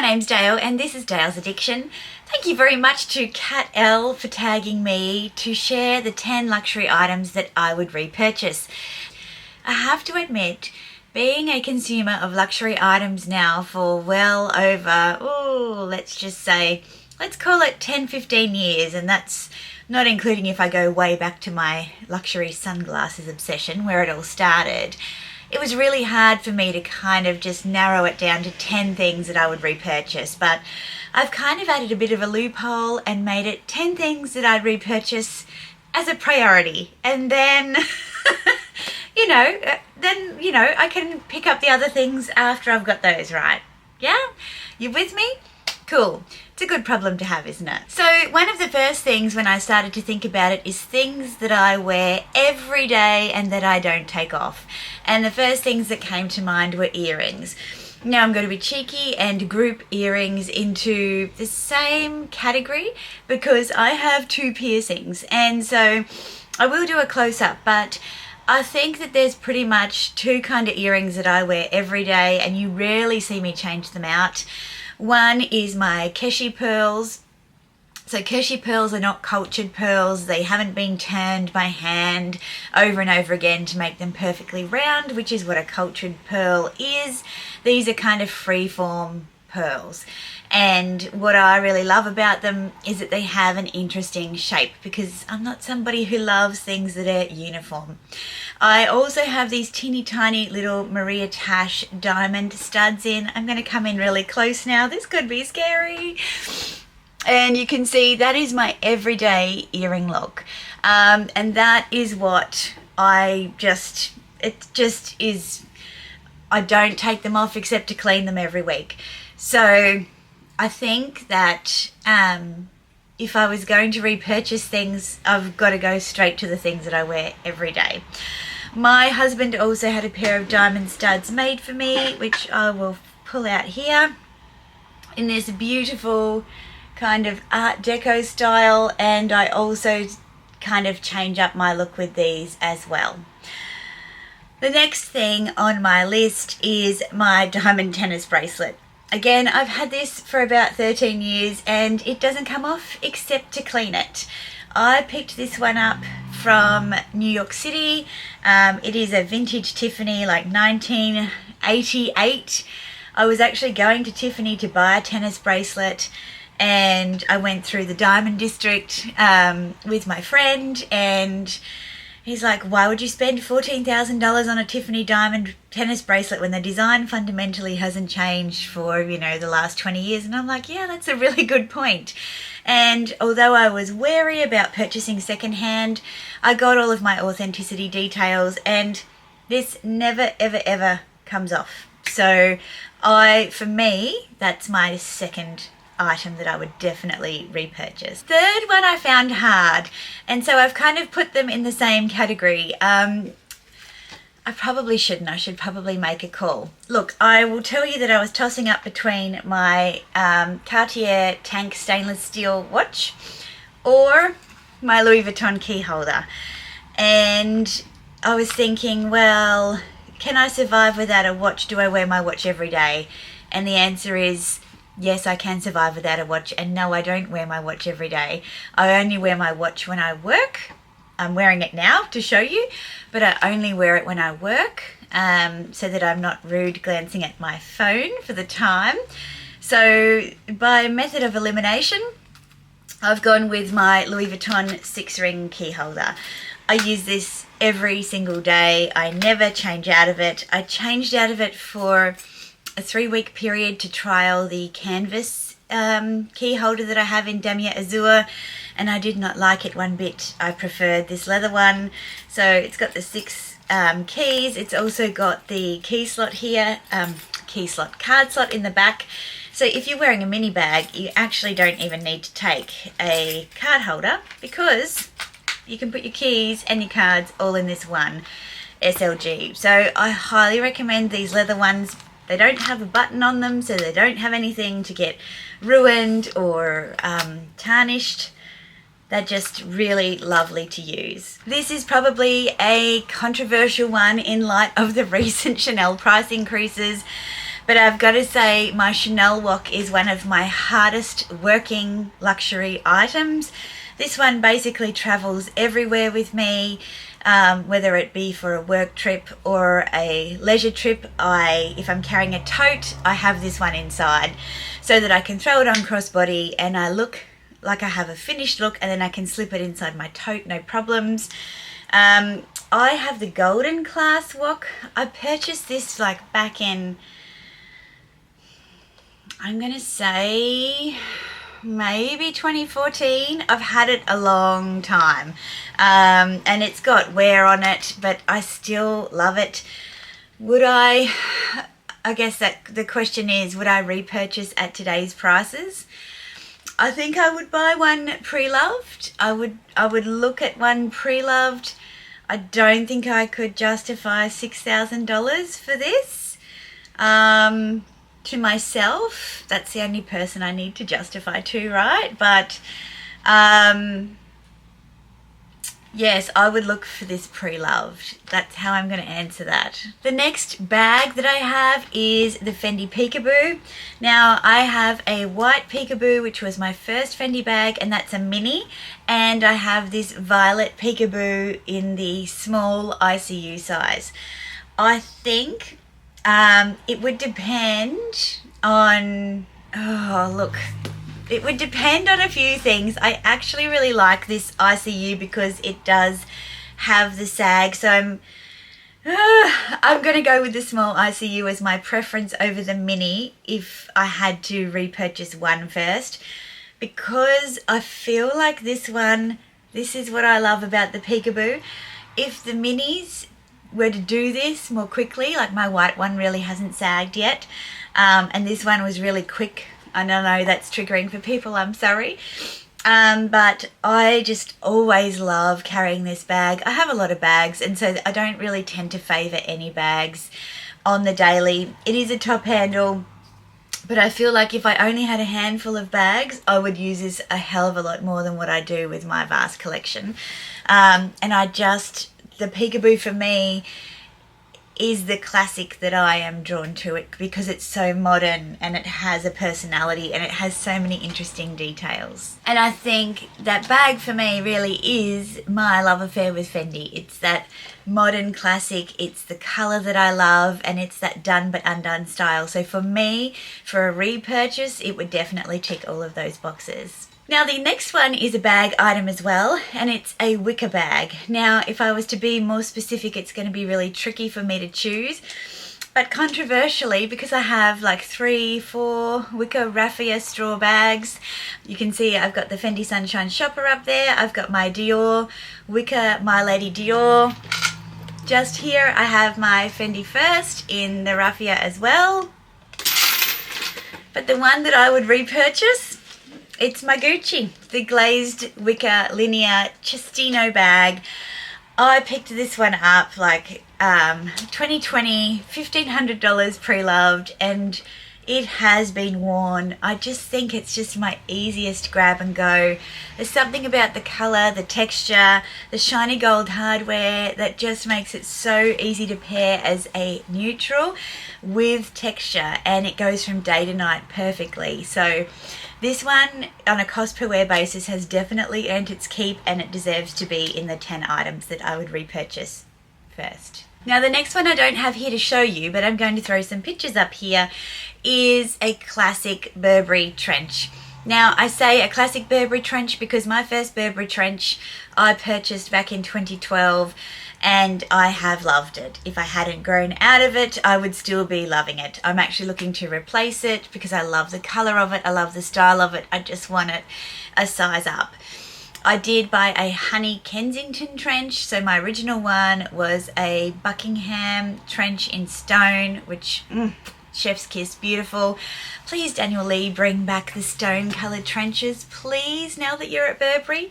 my name's Dale and this is Dale's Addiction. Thank you very much to Kat L for tagging me to share the 10 luxury items that I would repurchase. I have to admit, being a consumer of luxury items now for well over, let's call it 10-15 years, and that's not including if I go way back to my luxury sunglasses obsession where it all started. It was really hard for me to kind of just narrow it down to 10 things that I would repurchase, but I've kind of added a bit of a loophole and made it 10 things that I'd repurchase as a priority, and then I can pick up the other things after I've got those right. Yeah? You with me? Cool. It's a good problem to have, isn't it? So one of the first things when I started to think about it is things that I wear every day and that I don't take off. And the first things that came to mind were earrings. Now I'm going to be cheeky and group earrings into the same category because I have 2 piercings, and so I will do a close-up, but I think that there's pretty much 2 kind of earrings that I wear every day and you rarely see me change them out. One is my Keshi pearls. So Keshi pearls are not cultured pearls. They haven't been turned by hand over and over again to make them perfectly round, which is what a cultured pearl is. These are kind of free-form pearls. And what I really love about them is that they have an interesting shape, because I'm not somebody who loves things that are uniform. I also have these teeny tiny little Maria Tash diamond studs in. I'm going to come in really close now. This could be scary. And you can see that is my everyday earring look. And that is what I don't take them off except to clean them every week. So I think that if I was going to repurchase things, I've got to go straight to the things that I wear every day. My husband also had a pair of diamond studs made for me, which I will pull out here in this beautiful kind of Art Deco style, and I also kind of change up my look with these as well. The next thing on my list is my diamond tennis bracelet. Again, I've had this for about 13 years and it doesn't come off except to clean it. I picked this one up from New York City. It is a vintage Tiffany, like 1988. I was actually going to Tiffany to buy a tennis bracelet, and I went through the Diamond District with my friend, and he's like, why would you spend $14,000 on a Tiffany diamond tennis bracelet when the design fundamentally hasn't changed for, the last 20 years? And I'm like, yeah, that's a really good point. And although I was wary about purchasing secondhand, I got all of my authenticity details, and this never, ever, ever comes off. So for me, that's my second item that I would definitely repurchase. Third one I found hard, and so I've kind of put them in the same category. I probably shouldn't. I should probably make a call. Look, I will tell you that I was tossing up between my Cartier Tank stainless steel watch or my Louis Vuitton key holder. And I was thinking, well, can I survive without a watch? Do I wear my watch every day? And the answer is yes, I can survive without a watch, and no, I don't wear my watch every day. I only wear my watch when I work. I'm wearing it now to show you, but I only wear it when I work so that I'm not rude glancing at my phone for the time. So by method of elimination, I've gone with my Louis Vuitton 6-ring key holder. I use this every single day. I never change out of it. I changed out of it for a 3-week period to trial the canvas key holder that I have in Damier Azur, and I did not like it one bit. I preferred this leather one. So it's got the 6 keys. It's also got the key slot here, card slot in the back. So if you're wearing a mini bag, you actually don't even need to take a card holder, because you can put your keys and your cards all in this one SLG. So I highly recommend these leather ones. They don't have a button on them, so they don't have anything to get ruined or tarnished. They're just really lovely to use. This is probably a controversial one in light of the recent Chanel price increases, But I've got to say my Chanel Wok is one of my hardest working luxury items. This one basically travels everywhere with me, whether it be for a work trip or a leisure trip. If I'm carrying a tote, I have this one inside so that I can throw it on crossbody and I look like I have a finished look, and then I can slip it inside my tote, no problems. I have the golden class wok. I purchased this like back in, I'm going to say maybe 2014. I've had it a long time, and it's got wear on it, but I still love it. Would I guess that the question is, would I repurchase at today's prices? I think I would buy one pre-loved. I would look at one pre-loved. I don't think I could justify $6,000 for this. To myself, that's the only person I need to justify to, right? But yes, I would look for this pre-loved. That's how I'm going to answer that. The next bag that I have is the Fendi Peekaboo. Now, I have a white Peekaboo, which was my first Fendi bag, and that's a mini. And I have this violet Peekaboo in the small ICU size. I think it would depend on, it would depend on a few things. I actually really like this ICU because it does have the sag. So I'm going to go with the small ICU as my preference over the mini if I had to repurchase one first. Because I feel like this is what I love about the Peekaboo. If the minis were to do this more quickly, like my white one really hasn't sagged yet, and this one was really quick. I don't know, that's triggering for people, I'm sorry. But I just always love carrying this bag. I have a lot of bags, and so I don't really tend to favour any bags on the daily. It is a top handle, but I feel like if I only had a handful of bags, I would use this a hell of a lot more than what I do with my vast collection. And the Peekaboo for me is the classic that I am drawn to it because it's so modern and it has a personality and it has so many interesting details. And I think that bag for me really is my love affair with Fendi. It's that modern classic, it's the colour that I love, and it's that done but undone style. So for me, for a repurchase, it would definitely tick all of those boxes. Now the next one is a bag item as well, and it's a wicker bag. Now if I was to be more specific, it's going to be really tricky for me to choose, but controversially, because I have like 3-4 wicker raffia straw bags, you can see I've got the Fendi Sunshine Shopper up there, I've got my Dior wicker My Lady Dior. Just here I have my Fendi First in the raffia as well, but the one that I would repurchase, it's my Gucci, the glazed wicker linear Cestino bag. I picked this one up like 2020, $1,500 pre-loved, and it has been worn. I just think it's just my easiest grab and go. There's something about the colour, the texture, the shiny gold hardware that just makes it so easy to pair as a neutral with texture, and it goes from day to night perfectly. So this one, on a cost per wear basis, has definitely earned its keep, and it deserves to be in the 10 items that I would repurchase first. Now the next one I don't have here to show you, but I'm going to throw some pictures up here, is a classic Burberry Trench. Now I say a classic Burberry Trench because my first Burberry Trench I purchased back in 2012, and I have loved it. If I hadn't grown out of it, I would still be loving it. I'm actually looking to replace it because I love the colour of it, I love the style of it, I just want it a size up. I did buy a Honey Kensington trench, so my original one was a Buckingham trench in stone, which, chef's kiss, beautiful. Please, Daniel Lee, bring back the stone coloured trenches, please, now that you're at Burberry.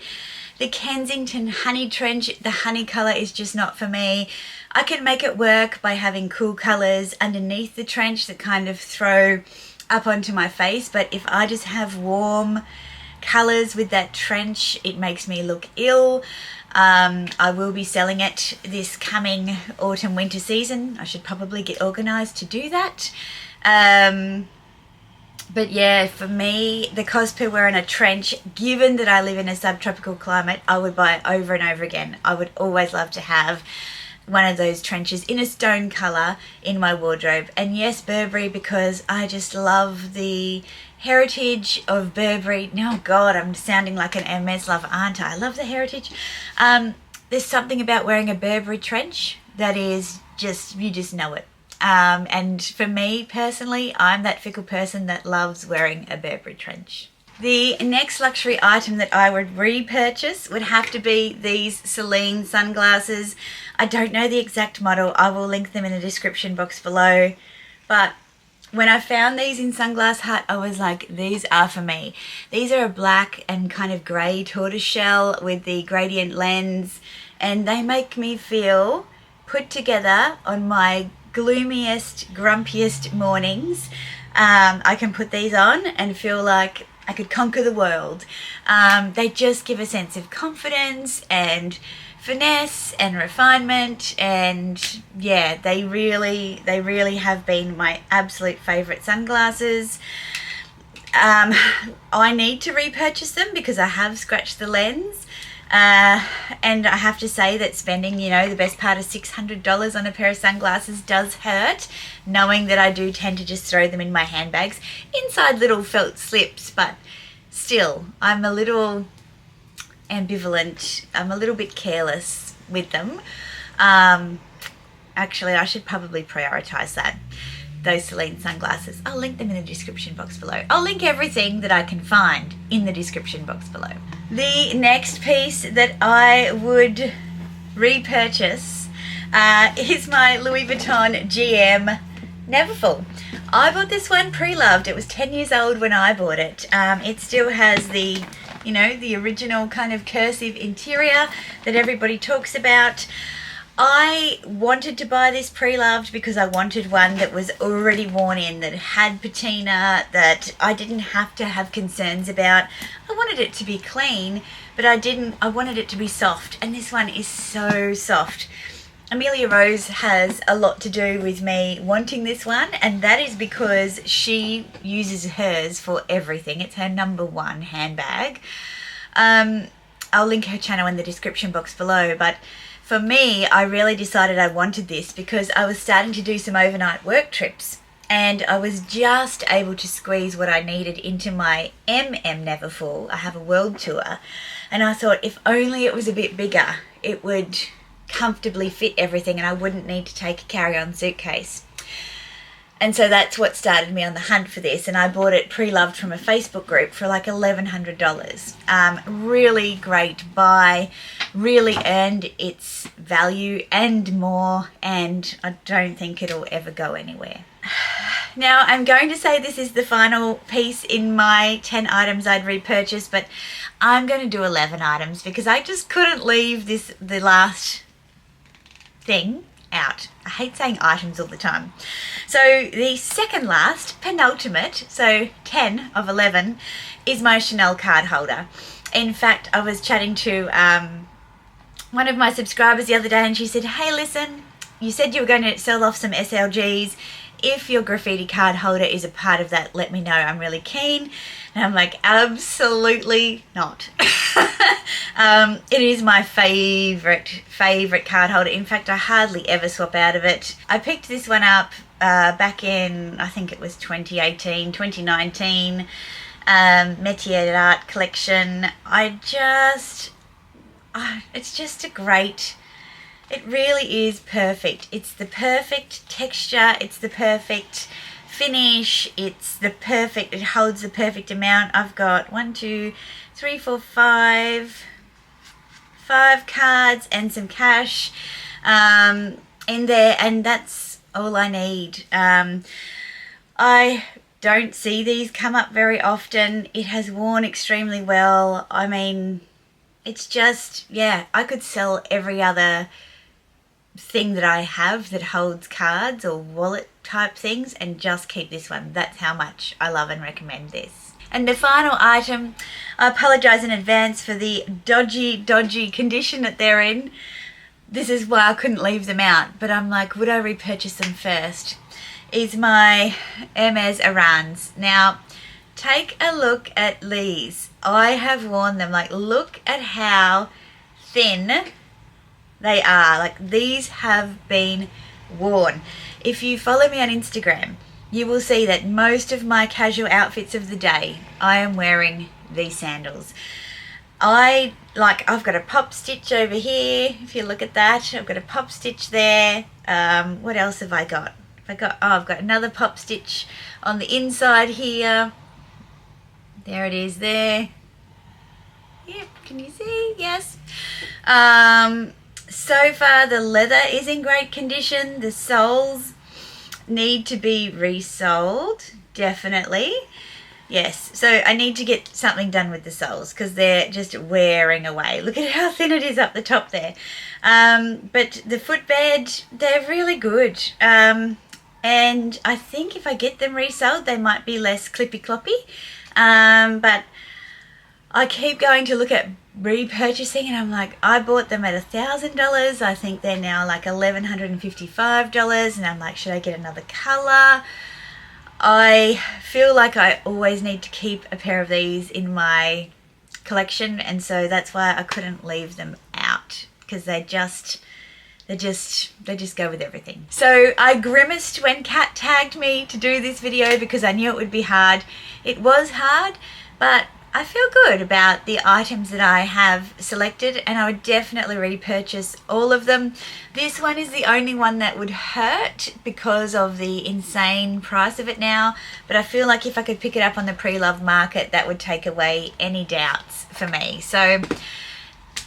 The Kensington honey trench, the honey colour is just not for me. I can make it work by having cool colours underneath the trench that kind of throw up onto my face, but if I just have warm colours with that trench, it makes me look ill. I will be selling it this coming autumn winter season. I should probably get organised to do that. But yeah, for me, the cost per wear in a trench, given that I live in a subtropical climate, I would buy it over and over again. I would always love to have one of those trenches in a stone colour in my wardrobe. And yes, Burberry, because I just love the heritage of Burberry. No, God, I'm sounding like an Hermes lover, aren't I? I love the heritage. There's something about wearing a Burberry trench that is just, you just know it. And for me personally, I'm that fickle person that loves wearing a Burberry trench. The next luxury item that I would repurchase would have to be these Celine sunglasses. I don't know the exact model. I will link them in the description box below. But when I found these in Sunglass Hut, I was like, these are for me. These are a black and kind of grey tortoiseshell with the gradient lens, and they make me feel put together on my gloomiest, grumpiest mornings. I can put these on and feel like I could conquer the world. They just give a sense of confidence and finesse and refinement, and yeah, they really have been my absolute favourite sunglasses. I need to repurchase them because I have scratched the lens. And I have to say that spending, the best part of $600 on a pair of sunglasses does hurt, knowing that I do tend to just throw them in my handbags inside little felt slips, but still, I'm a little ambivalent. I'm a little bit careless with them. Actually, I should probably prioritise that. Those Celine sunglasses. I'll link them in the description box below. I'll link everything that I can find in the description box below. The next piece that I would repurchase is my Louis Vuitton GM Neverfull. I bought this one pre-loved. It was 10 years old when I bought it. It still has the, the original kind of cursive interior that everybody talks about. I wanted to buy this pre-loved because I wanted one that was already worn in, that had patina, that I didn't have to have concerns about. I wanted it to be clean, but I wanted it to be soft, and this one is so soft. Amelia Rose has a lot to do with me wanting this one, and that is because she uses hers for everything. It's her #1 handbag. I'll link her channel in the description box below, but for me, I really decided I wanted this because I was starting to do some overnight work trips, and I was just able to squeeze what I needed into my Neverfull. I have a world tour, and I thought if only it was a bit bigger, it would comfortably fit everything and I wouldn't need to take a carry-on suitcase. And so that's what started me on the hunt for this, and I bought it pre-loved from a Facebook group for like $1,100. Really great buy, really earned its value and more, and I don't think it'll ever go anywhere. Now, I'm going to say this is the final piece in my 10 items I'd repurchase, but I'm going to do 11 items because I just couldn't leave the last thing out. I hate saying items all the time. So the second last, penultimate, so 10 of 11, is my Chanel card holder. In fact, I was chatting to one of my subscribers the other day, and she said, hey, listen, you said you were going to sell off some SLGs. If your graffiti card holder is a part of that, let me know. I'm really keen. And I'm like, absolutely not. It is my favorite card holder. In fact, I hardly ever swap out of it. I picked this one up back in, I think it was 2018, 2019, Métier d'Art collection. It's just a great, it really is perfect. It's the perfect texture, it's the perfect finish, it holds the perfect amount. I've got 5 cards and some cash in there, and that's all I need. I don't see these come up very often. It has worn extremely well. I mean, it's just, yeah, I could sell every other thing that I have that holds cards or wallet type things and just keep this one. That's how much I love and recommend this. And the final item, I apologise in advance for the dodgy condition that they're in. This is why I couldn't leave them out, but I'm like, would I repurchase them first? Is my Hermes Orans. Now, take a look at these. I have worn them. Like, look at how thin they are. Like, these have been worn. If you follow me on Instagram, you will see that most of my casual outfits of the day, I am wearing these sandals. I've got a pop stitch over here. If you look at that, I've got a pop stitch there. What else have I got? I've got another pop stitch on the inside here. There it is there. Yep, can you see? Yes. So far the leather is in great condition. The soles need to be resoled, definitely. Yes, so I need to get something done with the soles because they're just wearing away. Look at how thin it is up the top there. But the footbed, they're really good. And I think if I get them resold, they might be less clippy-cloppy. But I keep going to look at repurchasing, and I'm like, I bought them at $1,000. I think they're now like $1,155, and I'm like, should I get another color? I feel like I always need to keep a pair of these in my collection, and so that's why I couldn't leave them out, because they just go with everything. So I grimaced when Kat tagged me to do this video because I knew it would be hard. It was hard, but I feel good about the items that I have selected, and I would definitely repurchase all of them. This one is the only one that would hurt because of the insane price of it now, but I feel like if I could pick it up on the pre-loved market, that would take away any doubts for me. So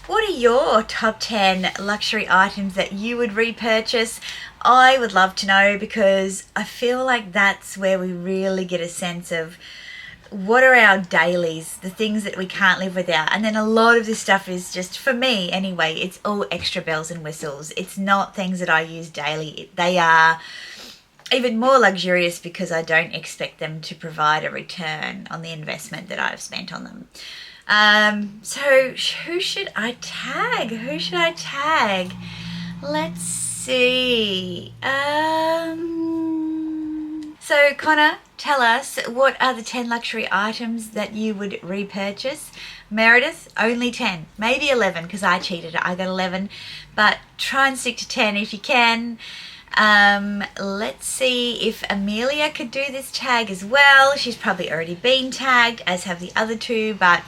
what are your top 10 luxury items that you would repurchase? I would love to know, because I feel like that's where we really get a sense of what are our dailies, the things that we can't live without. And then a lot of this stuff is just, for me anyway, it's all extra bells and whistles. It's not things that I use daily. They are even more luxurious because I don't expect them to provide a return on the investment that I've spent on them. So who should I tag? Who should I tag? Let's see. So Connor, tell us, what are the 10 luxury items that you would repurchase? Meredith, only 10, maybe 11, because I cheated. I got 11, but try and stick to 10 if you can. Let's see if Amelia could do this tag as well. She's probably already been tagged, as have the other two, but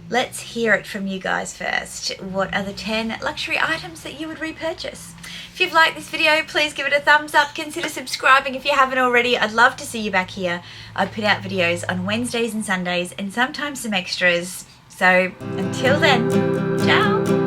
let's hear it from you guys first. What are the 10 luxury items that you would repurchase? If you've liked this video, please give it a thumbs up. Consider subscribing if you haven't already. I'd love to see you back here. I put out videos on Wednesdays and Sundays, and sometimes some extras. So until then, ciao.